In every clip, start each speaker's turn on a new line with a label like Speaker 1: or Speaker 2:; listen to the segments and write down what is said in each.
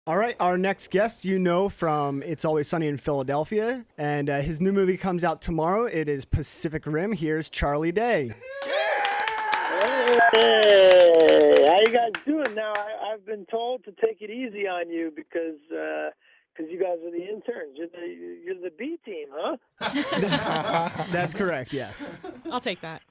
Speaker 1: All right, our next guest, you know from It's Always Sunny in Philadelphia, and his new movie comes out tomorrow. It is Pacific Rim. Here's Charlie Day.
Speaker 2: Hey, how you guys doing? Now, I've been told to take it easy on you because you guys are the interns. You're the B team, huh?
Speaker 1: That's correct, yes.
Speaker 3: I'll take that.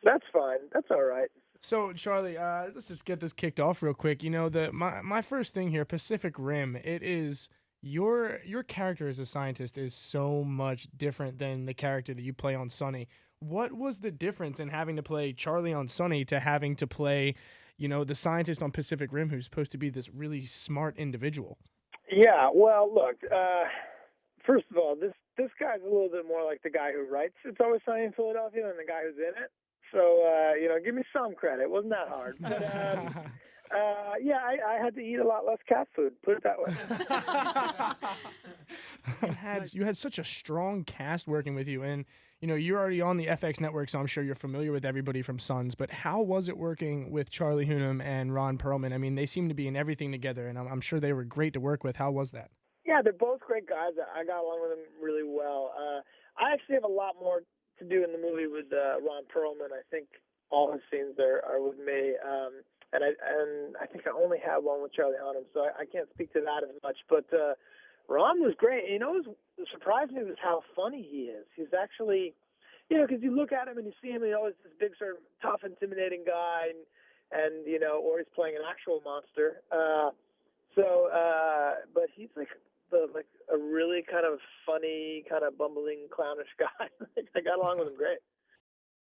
Speaker 2: That's fine. That's all right.
Speaker 4: So, Charlie, let's just get this kicked off real quick. You know, my first thing here, Pacific Rim, it is your character as a scientist is so much different than the character that you play on Sunny. What was the difference in having to play Charlie on Sunny to having to play, you know, the scientist on Pacific Rim who's supposed to be this really smart individual?
Speaker 2: Yeah, well, look, first of all, this guy's a little bit more like the guy who writes It's Always Sunny in Philadelphia than the guy who's in it. So, give me some credit. It wasn't that hard. But, yeah, I had to eat a lot less cat food, put it that way.
Speaker 4: You had such a strong cast working with you, and, you know, you're already on the FX network, so I'm sure you're familiar with everybody from Sons, but how was it working with Charlie Hunnam and Ron Perlman? I mean, they seem to be in everything together, and I'm sure they were great to work with. How was that?
Speaker 2: Yeah, they're both great guys. I got along with them really well. I actually have a lot more to do in the movie with Ron Perlman. I think all his scenes there are with me, and I think I only have one with Charlie Hunnam, so I can't speak to that as much. But Ron was great. You know, what surprised me was how funny he is. He's actually, you know, because you look at him and you see him, he's always this big sort of tough, intimidating guy, and you know, or he's playing an actual monster. But he's like a really kind of funny, kind of bumbling, clownish guy. I got along with him great.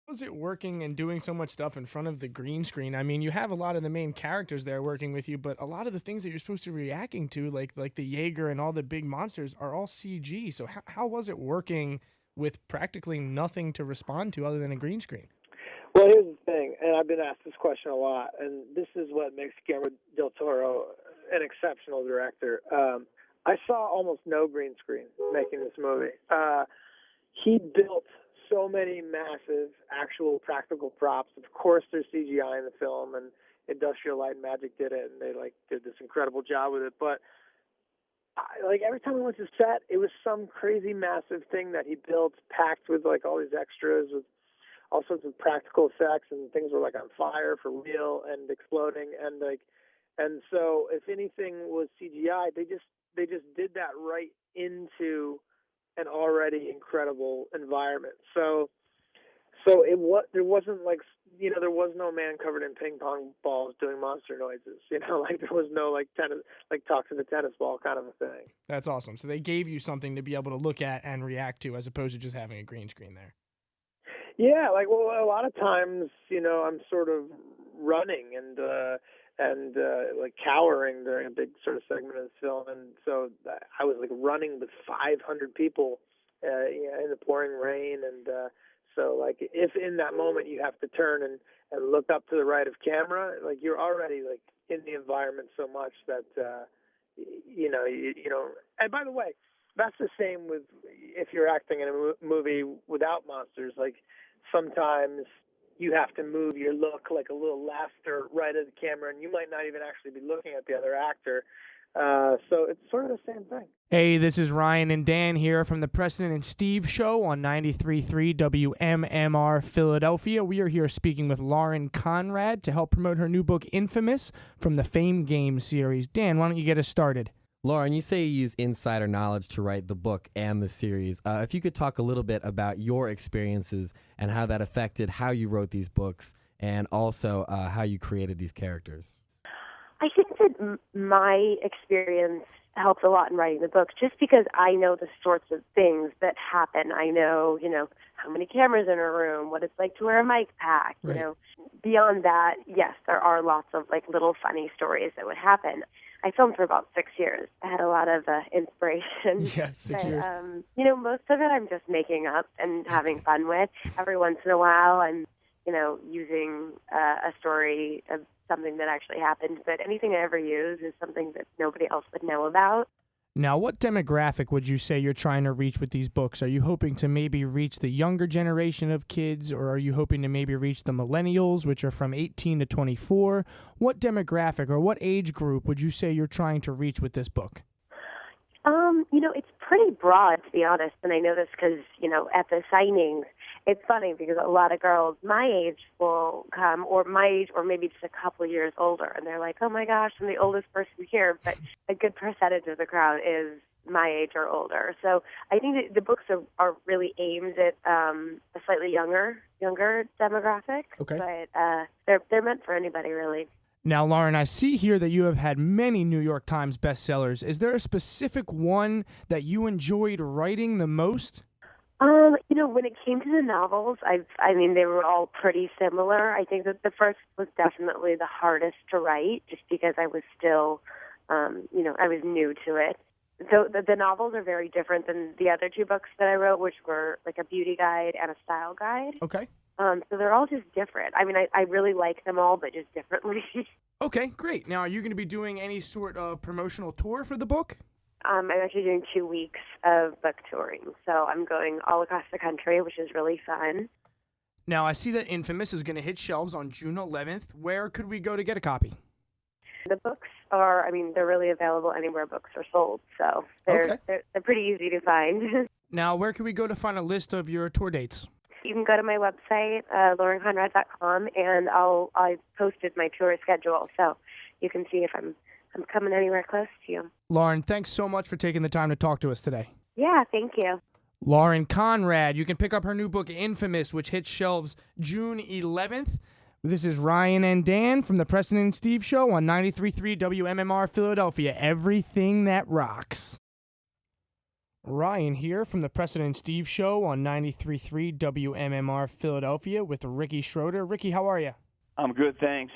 Speaker 4: How was it working and doing so much stuff in front of the green screen? I mean, you have a lot of the main characters there working with you, but a lot of the things that you're supposed to be reacting to, like the Jaeger and all the big monsters, are all CG. So how was it working with practically nothing to respond to other than a green screen?
Speaker 2: Well, here's the thing, and I've been asked this question a lot, and this is what makes Guillermo del Toro an exceptional director. I saw almost no green screen making this movie. He built so many massive actual practical props. Of course, there's CGI in the film, and Industrial Light and Magic did it, and they did this incredible job with it. But every time I went to set, it was some crazy massive thing that he built, packed with all these extras, with all sorts of practical effects, and things were on fire for real and exploding, and so if anything was CGI, they just did that right into an already incredible environment. So there wasn't there was no man covered in ping pong balls doing monster noises. There was no tennis, talk to the tennis ball kind of a thing.
Speaker 4: That's awesome. So they gave you something to be able to look at and react to, as opposed to just having a green screen there.
Speaker 2: Yeah, a lot of times, I'm sort of running and cowering during a big sort of segment of the film, and so I was running with 500 people in the pouring rain, and so if in that moment you have to turn and look up to the right of camera, you're already in the environment so much that you know. And by the way, that's the same with if you're acting in a movie without monsters. Sometimes you have to move your look a little left or right of the camera, and you might not even actually be looking at the other actor. So it's sort of the same thing.
Speaker 4: Hey, this is Ryan and Dan here from the Preston and Steve Show on 93.3 WMMR Philadelphia. We are here speaking with Lauren Conrad to help promote her new book, Infamous, from the Fame Games series. Dan, why don't you get us started?
Speaker 5: Lauren, you say you use insider knowledge to write the book and the series. If you could talk a little bit about your experiences and how that affected how you wrote these books, and also how you created these characters.
Speaker 6: I think that my experience helps a lot in writing the book, just because I know the sorts of things that happen. I know, how many cameras in a room, what it's like to wear a mic pack,
Speaker 5: Right.
Speaker 6: Beyond that, yes, there are lots of little funny stories that would happen. I filmed for about 6 years. I had a lot of inspiration.
Speaker 4: Yeah, 6 years.
Speaker 6: Most of it I'm just making up and having fun with. Every once in a while, I'm, using a story of something that actually happened. But anything I ever use is something that nobody else would know about.
Speaker 4: Now, what demographic would you say you're trying to reach with these books? Are you hoping to maybe reach the younger generation of kids, or are you hoping to maybe reach the millennials, which are from 18 to 24? What demographic or what age group would you say you're trying to reach with this book?
Speaker 6: It's pretty broad, to be honest, and I know this because, at the signings, it's funny because a lot of girls my age will come, or my age, or maybe just a couple years older, and they're like, oh my gosh, I'm the oldest person here, but a good percentage of the crowd is my age or older. So I think that the books are really aimed at a slightly younger demographic,
Speaker 4: Okay.
Speaker 6: But they're meant for anybody, really.
Speaker 4: Now, Lauren, I see here that you have had many New York Times bestsellers. Is there a specific one that you enjoyed writing the most?
Speaker 6: When it came to the novels, they were all pretty similar. I think that the first was definitely the hardest to write, just because I was still, I was new to it. So the novels are very different than the other two books that I wrote, which were like a beauty guide and a style guide.
Speaker 4: Okay.
Speaker 6: So they're all just different. I really like them all, but just differently.
Speaker 4: Okay, great. Now, are you going to be doing any sort of promotional tour for the book?
Speaker 6: I'm actually doing 2 weeks of book touring. So I'm going all across the country, which is really fun.
Speaker 4: Now, I see that Infamous is going to hit shelves on June 11th. Where could we go to get a copy?
Speaker 6: The books are, they're really available anywhere books are sold. So they're pretty easy to find.
Speaker 4: Now, where can we go to find a list of your tour dates?
Speaker 6: You can go to my website, laurenconrad.com, and I've posted my tour schedule, so you can see if I'm coming anywhere close to you.
Speaker 4: Lauren, thanks so much for taking the time to talk to us today.
Speaker 6: Yeah, thank you.
Speaker 4: Lauren Conrad, you can pick up her new book, Infamous, which hits shelves June 11th. This is Ryan and Dan from the Preston and Steve Show on 93.3 WMMR Philadelphia. Everything that rocks. Ryan here from the Preston and Steve Show on 93.3 WMMR Philadelphia with Ricky Schroeder. Ricky, how are you?
Speaker 3: I'm good, thanks.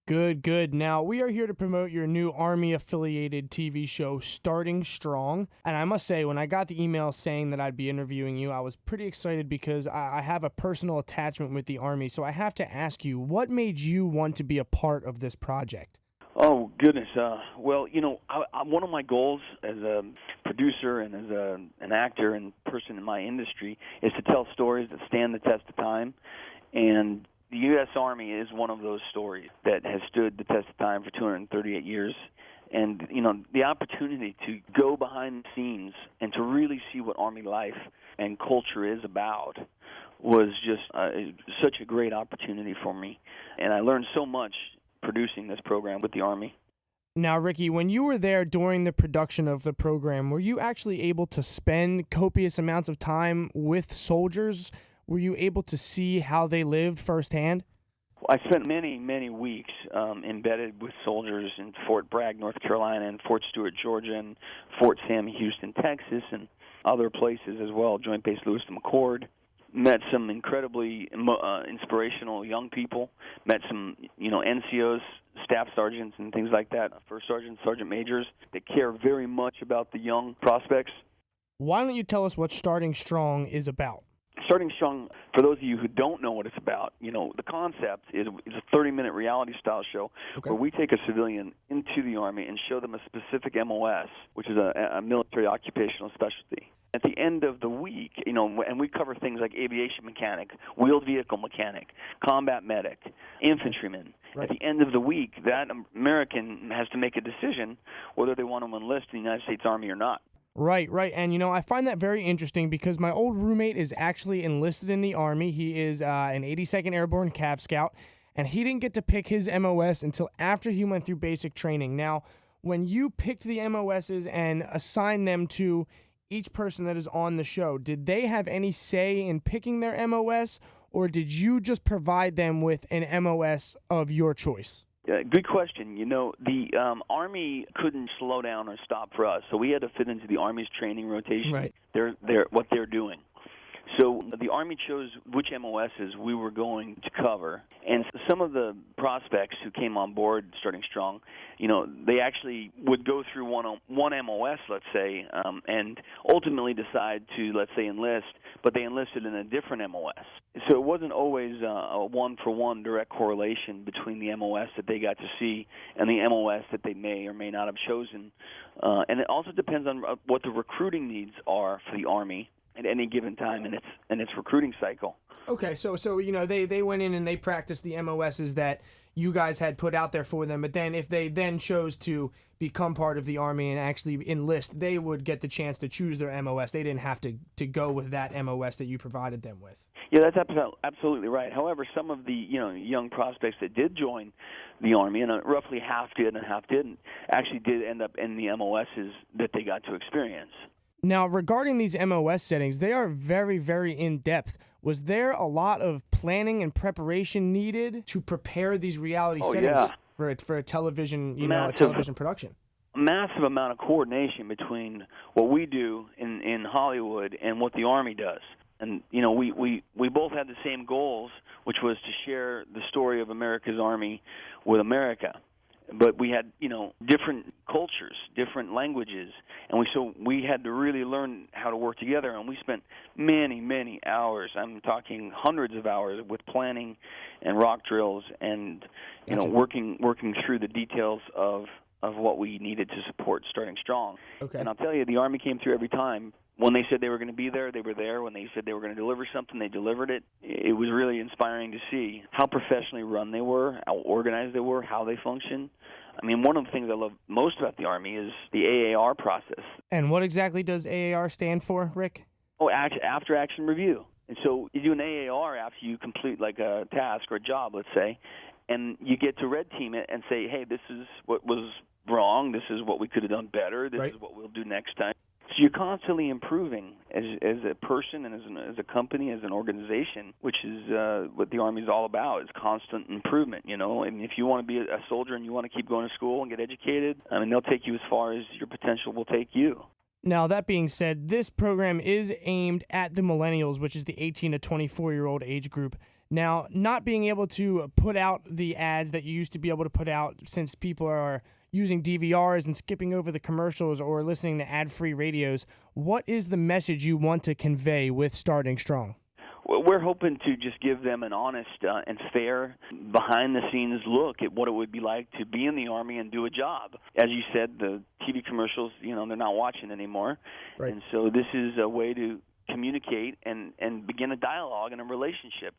Speaker 4: Good. Now, we are here to promote your new Army-affiliated TV show, Starting Strong. And I must say, when I got the email saying that I'd be interviewing you, I was pretty excited because I have a personal attachment with the Army. So I have to ask you, what made you want to be a part of this project?
Speaker 3: Oh, goodness. One of my goals as a producer and as an actor and person in my industry is to tell stories that stand the test of time. And the U.S. Army is one of those stories that has stood the test of time for 238 years. And, the opportunity to go behind the scenes and to really see what Army life and culture is about was just such a great opportunity for me. And I learned so much producing this program with the Army.
Speaker 4: Now, Ricky, when you were there during the production of the program, were you actually able to spend copious amounts of time with soldiers? Were you able to see how they lived firsthand?
Speaker 3: I spent many, many weeks embedded with soldiers in Fort Bragg, North Carolina, and Fort Stewart, Georgia, and Fort Sam Houston, Texas, and other places as well, Joint Base Lewis and McChord. Met some incredibly inspirational young people. Met some, NCOs, staff sergeants, and things like that, first sergeants, sergeant majors that care very much about the young prospects.
Speaker 4: Why don't you tell us what Starting Strong is about?
Speaker 3: Starting Strong, for those of you who don't know what it's about, the concept is a 30-minute reality-style show where we take a civilian into the Army and show them a specific MOS, which is a military occupational specialty. At the end of the week, and we cover things like aviation mechanic, wheeled vehicle mechanic, combat medic, infantryman. Right. At the end of the week, that American has to make a decision whether they want to enlist in the United States Army or not.
Speaker 4: Right. And, I find that very interesting because my old roommate is actually enlisted in the Army. He is an 82nd Airborne Cav Scout, and he didn't get to pick his MOS until after he went through basic training. Now, when you picked the MOSs and assigned them to each person that is on the show, did they have any say in picking their MOS, or did you just provide them with an MOS of your choice?
Speaker 3: Good question. The Army couldn't slow down or stop for us, so we had to fit into the Army's training rotation.
Speaker 4: Right.
Speaker 3: What they're doing. So the Army chose which MOSs we were going to cover, and some of the prospects who came on board Starting Strong, they actually would go through one MOS, let's say, and ultimately decide to, let's say, enlist, but they enlisted in a different MOS. So it wasn't always a one-for-one direct correlation between the MOS that they got to see and the MOS that they may or may not have chosen. And it also depends on what the recruiting needs are for the Army at any given time in its recruiting cycle.
Speaker 4: Okay, so they went in and they practiced the MOSs that you guys had put out there for them, but then if they then chose to become part of the Army and actually enlist, they would get the chance to choose their MOS. They didn't have to go with that MOS that you provided them with.
Speaker 3: Yeah, that's absolutely right. However, some of the young prospects that did join the Army, and roughly half did and half didn't, actually did end up in the MOSs that they got to experience.
Speaker 4: Now, regarding these MOS settings, they are very, very in-depth. Was there a lot of planning and preparation needed to prepare these reality settings for a television, a television production?
Speaker 3: Massive amount of coordination between what we do in Hollywood and what the Army does. And, we both had the same goals, which was to share the story of America's Army with America. But we had, different cultures, different languages, and we had to really learn how to work together. And we spent many, many hours. I'm talking hundreds of hours with planning and rock drills, and working through the details of what we needed to support Starting Strong.
Speaker 4: Okay.
Speaker 3: And I'll tell you, the Army came through every time. When they said they were going to be there, they were there. When they said they were going to deliver something, they delivered it. It was really inspiring to see how professionally run they were, how organized they were, how they function. I mean, one of the things I love most about the Army is the AAR process.
Speaker 4: And what exactly does AAR stand for, Rick?
Speaker 3: Oh, after action review. And so you do an AAR after you complete like a task or a job, let's say, and you get to red team it and say, hey, this is what was wrong, this is what we could have done better, this is what we'll do next time. So you're constantly improving as a person and as a company, as an organization, which is what the Army is all about, is constant improvement, And if you want to be a soldier and you want to keep going to school and get educated, they'll take you as far as your potential will take you.
Speaker 4: Now, that being said, this program is aimed at the millennials, which is the 18 to 24-year-old age group. Now, not being able to put out the ads that you used to be able to put out since people are using DVRs and skipping over the commercials or listening to ad-free radios, what is the message you want to convey with Starting Strong?
Speaker 3: Well, we're hoping to just give them an honest and fair, behind-the-scenes look at what it would be like to be in the Army and do a job. As you said, the TV commercials, they're not watching anymore. Right. And so this is a way to communicate and begin a dialogue and a relationship.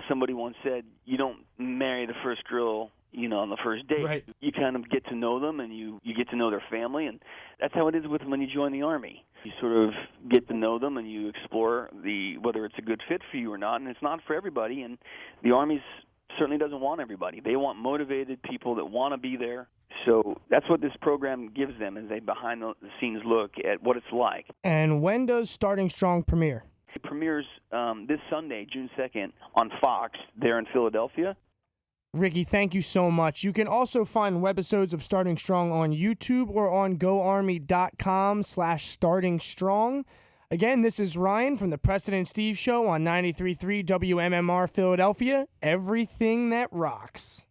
Speaker 3: Somebody once said, you don't marry the first girl on the first date.
Speaker 4: Right.
Speaker 3: You kind of get to know them, and you get to know their family, and that's how it is when you join the Army. You sort of get to know them, and you explore whether it's a good fit for you or not, and it's not for everybody, and the Army certainly doesn't want everybody. They want motivated people that want to be there. So that's what this program gives them, is a behind-the-scenes look at what it's like.
Speaker 4: And when does Starting Strong premiere?
Speaker 3: It premieres this Sunday, June 2nd, on Fox there in Philadelphia.
Speaker 4: Ricky, thank you so much. You can also find webisodes of Starting Strong on YouTube or on goarmy.com/startingstrong. Again, this is Ryan from the Preston and Steve Show on 93.3 WMMR Philadelphia. Everything that rocks.